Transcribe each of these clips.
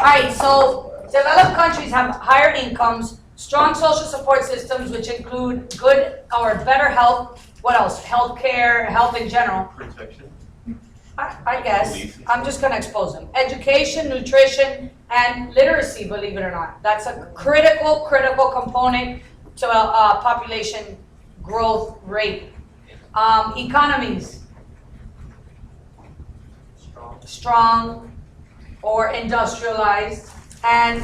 right, so developed countries have higher incomes, strong social support systems, which include good or better health. What else? Healthcare, health in general. Protection. I guess. I'm just going to expose them. Education, nutrition, and literacy, believe it or not. That's a critical component to a population growth rate. Economies. Strong or industrialized. And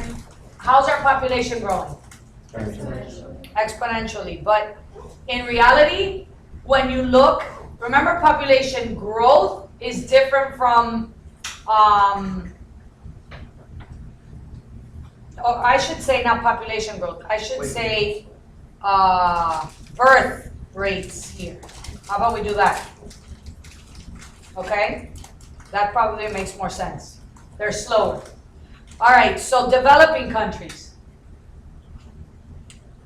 how's our population growing? Exponentially. But in reality, when you look, remember population growth is different from, or I should say not population growth, I should say birth rates here. How about we do that? Okay? That probably makes more sense. They're slower. All right, so developing countries.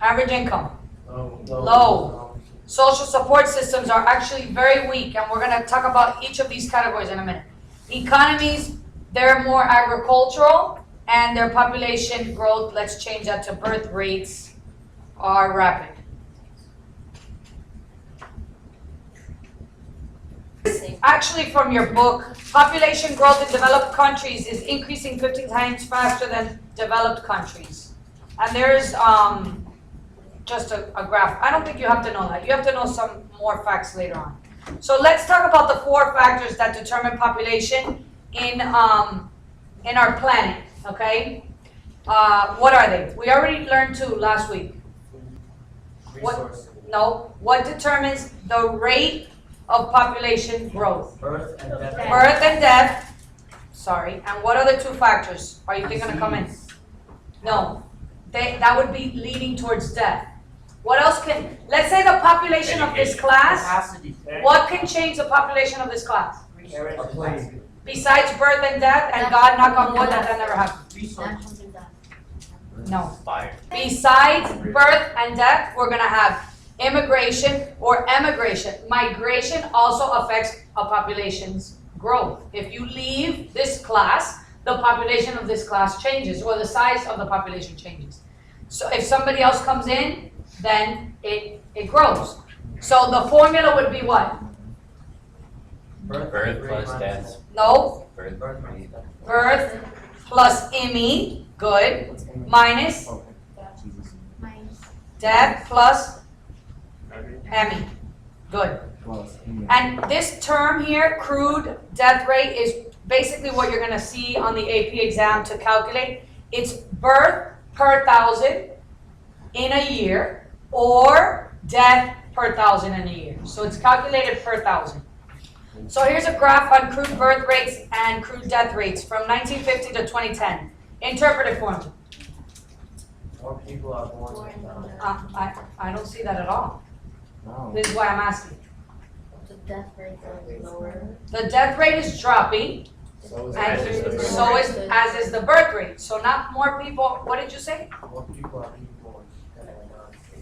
Average income. Low. Social support systems are actually very weak, and we're going to talk about each of these categories in a minute. Economies, they're more agricultural, and their population growth, let's change that to birth rates, are rapid. Actually, from your book, population growth in developed countries is increasing 15 times faster than developed countries. And there's just a graph. I don't think you have to know that. You have to know some more facts later on. So let's talk about the 4 factors that determine population in our planet, okay? What are they? We already learned 2 last week. What determines the rate of population growth? Birth and death. Birth and death. Sorry. And what are the 2 factors? Are you thinking to come in? No. That would be leading towards death. What else can, let's say the population of this class, what can change the population of this class? Besides birth and death, and God knock on wood that never happens. No. Fire. Besides birth and death, we're going to have immigration or emigration. Migration also affects a population's growth. If you leave this class, the population of this class changes, or the size of the population changes. So if somebody else comes in, then it grows. So the formula would be what? Birth plus death. No. Birth. Plus IMI, good, minus death plus EMI, good. And this term here, crude death rate, is basically what you're going to see on the AP exam to calculate. It's birth per 1,000 in a year or death per 1,000 in a year. So it's calculated per 1,000. So here's a graph on crude birth rates and crude death rates from 1950 to 2010. Interpreted for me. More people are born. I don't see that at all. No. This is why I'm asking. The death rate is lower. The death rate is dropping, So is and the so is as is the birth rate. So not more people. What did you say? More people are being born.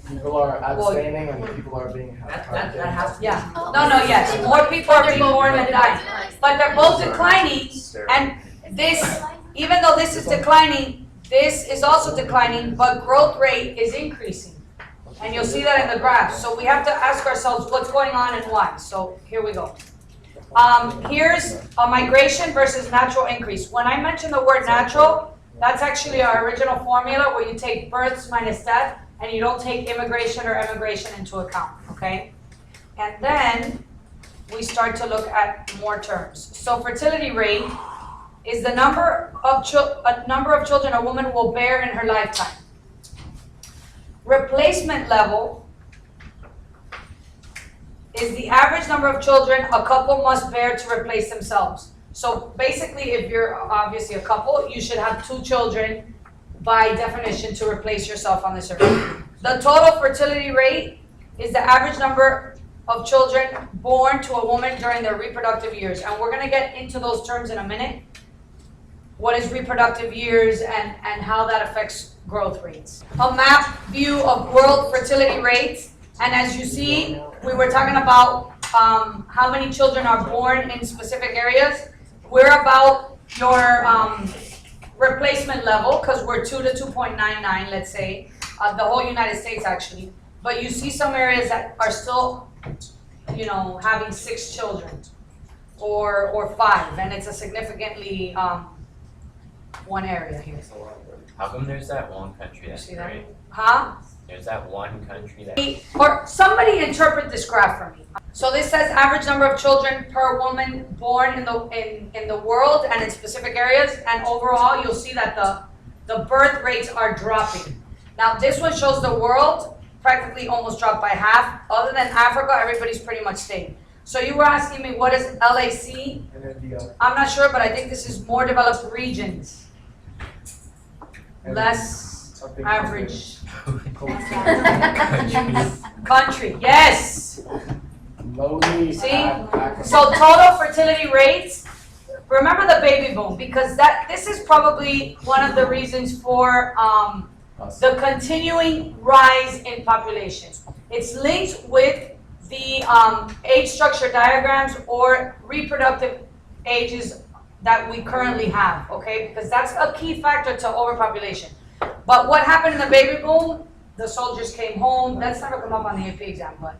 People are abstaining and people are being That has to. Yeah. No. Yes. More people are being born than dying, but they're both declining. And this, even though this is declining, this is also declining, but growth rate is increasing. And you'll see that in the graph. So we have to ask ourselves what's going on and why. So here we go. Here's a migration versus natural increase. When I mention the word natural, that's actually our original formula where you take births minus death and you don't take immigration or emigration into account, okay? And then we start to look at more terms. So fertility rate is the number of children a woman will bear in her lifetime. Replacement level is the average number of children a couple must bear to replace themselves. So basically, if you're obviously a couple, you should have 2 children by definition to replace yourself on this earth. The total fertility rate is the average number of children born to a woman during their reproductive years. And we're going to get into those terms in a minute. What is reproductive years and how that affects growth rates. A map view of world fertility rates. And as you see, we were talking about how many children are born in specific areas. We're about your replacement level, because we're 2 to 2.99, let's say, the whole United States actually. But you see some areas that are still, having 6 children or 5, and it's a significantly one area here. How come there's that one country that's See that? great? Huh? There's that one country that. Or somebody interpret this graph for me. So this says average number of children per woman born in the world and in specific areas, and overall you'll see that the birth rates are dropping. Now this one shows the world practically almost dropped by half. Other than Africa, everybody's pretty much staying. So you were asking me what is LAC? I'm not sure, but I think this is more developed regions. Less average country. Yes. Lowly. See? So total fertility rates. Remember the baby boom, because this is probably one of the reasons for the continuing rise in population. It's linked with the age structure diagrams or reproductive ages that we currently have, okay? Because that's a key factor to overpopulation. But what happened in the baby boom? The soldiers came home. That's never come up on the AP exam, but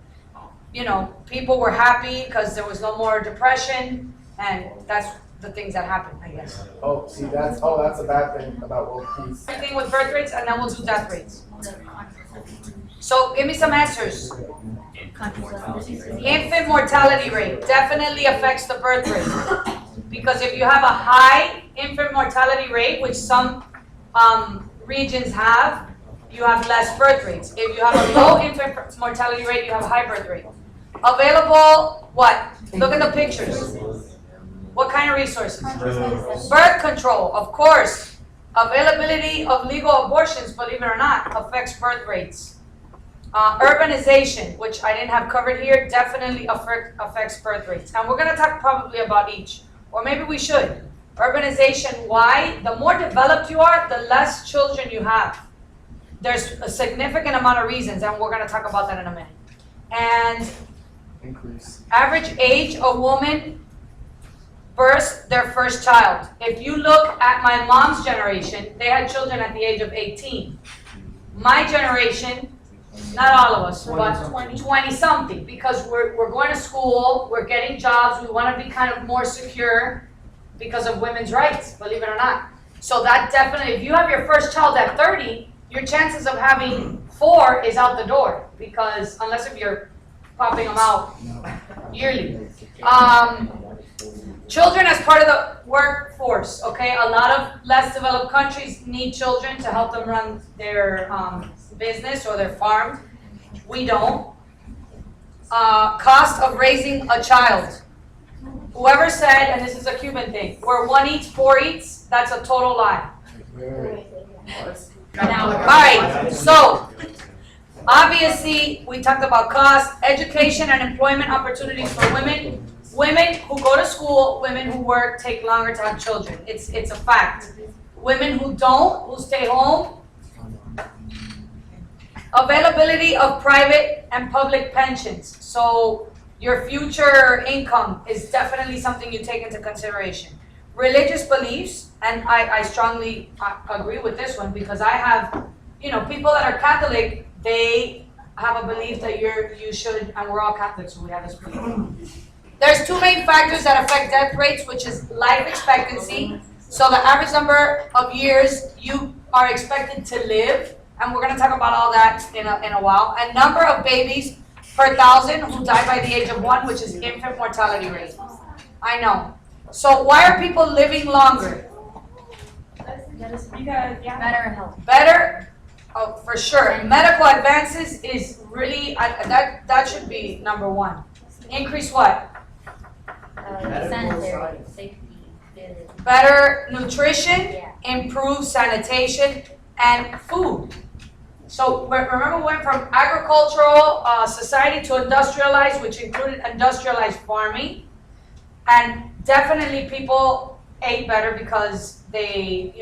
people were happy because there was no more depression, and that's the things that happened, I guess. Oh, see, that's a bad thing about world peace. Everything with birth rates, and then we'll do death rates. So give me some answers. The infant mortality rate definitely affects the birth rate. Because if you have a high infant mortality rate, which some regions have, you have less birth rates. If you have a low infant mortality rate, you have a high birth rate. Available, what? Look at the pictures. What kind of resources? Birth control, of course. Availability of legal abortions, believe it or not, affects birth rates. Urbanization, which I didn't have covered here, definitely affects birth rates. And we're going to talk probably about each. Or maybe we should. Urbanization, why? The more developed you are, the less children you have. There's a significant amount of reasons, and we're going to talk about that in a minute. And Increase. average age a woman births their first child. If you look at my mom's generation, they had children at the age of 18. My generation, not all of us, but 20-something, because we're going to school, we're getting jobs, we want to be kind of more secure because of women's rights, believe it or not. So that definitely, if you have your first child at 30, your chances of having 4 is out the door, because unless if you're popping them out yearly. Children as part of the workforce, okay? A lot of less developed countries need children to help them run their business or their farm. We don't. Cost of raising a child. Whoever said, and this is a Cuban thing, where 1 eats, 4 eats, that's a total lie. Alright, so obviously we talked about cost, education and employment opportunities for women. Women who go to school, women who work take longer to have children. It's a fact. Women who don't, who stay home. Availability of private and public pensions. So your future income is definitely something you take into consideration. Religious beliefs, and I strongly agree with this one, because I have, people that are Catholic, they have a belief that you should, and we're all Catholics, so we have this belief. There's 2 main factors that affect death rates, which is life expectancy. So the average number of years you are expected to live, and we're going to talk about all that in a while. And number of babies per 1,000 who die by the age of 1, which is infant mortality rate. I know. So why are people living longer? Better health. Better, oh, for sure. Medical advances is really, that should be number 1. Increase what? Sanitary, safety. Better nutrition, Yeah. improved sanitation, and food. So remember, we went from agricultural society to industrialized, which included industrialized farming. And definitely people ate better because they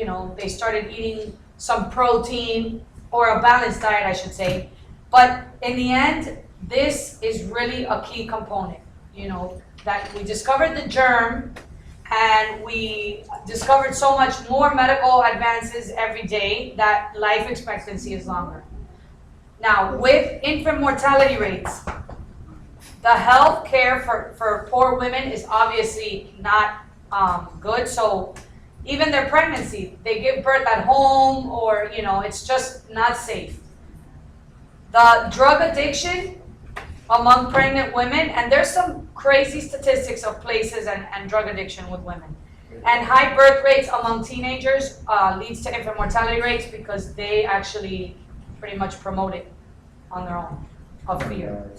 started eating some protein, or a balanced diet, I should say. But in the end, this is really a key component, that we discovered the germ, And we discovered so much more medical advances every day that life expectancy is longer. Now, with infant mortality rates, the health care for poor women is obviously not good. So even their pregnancy, they give birth at home, or it's just not safe. The drug addiction among pregnant women, and there's some crazy statistics of places and drug addiction with women. And high birth rates among teenagers leads to infant mortality rates because they actually pretty much promote it on their own, of fear.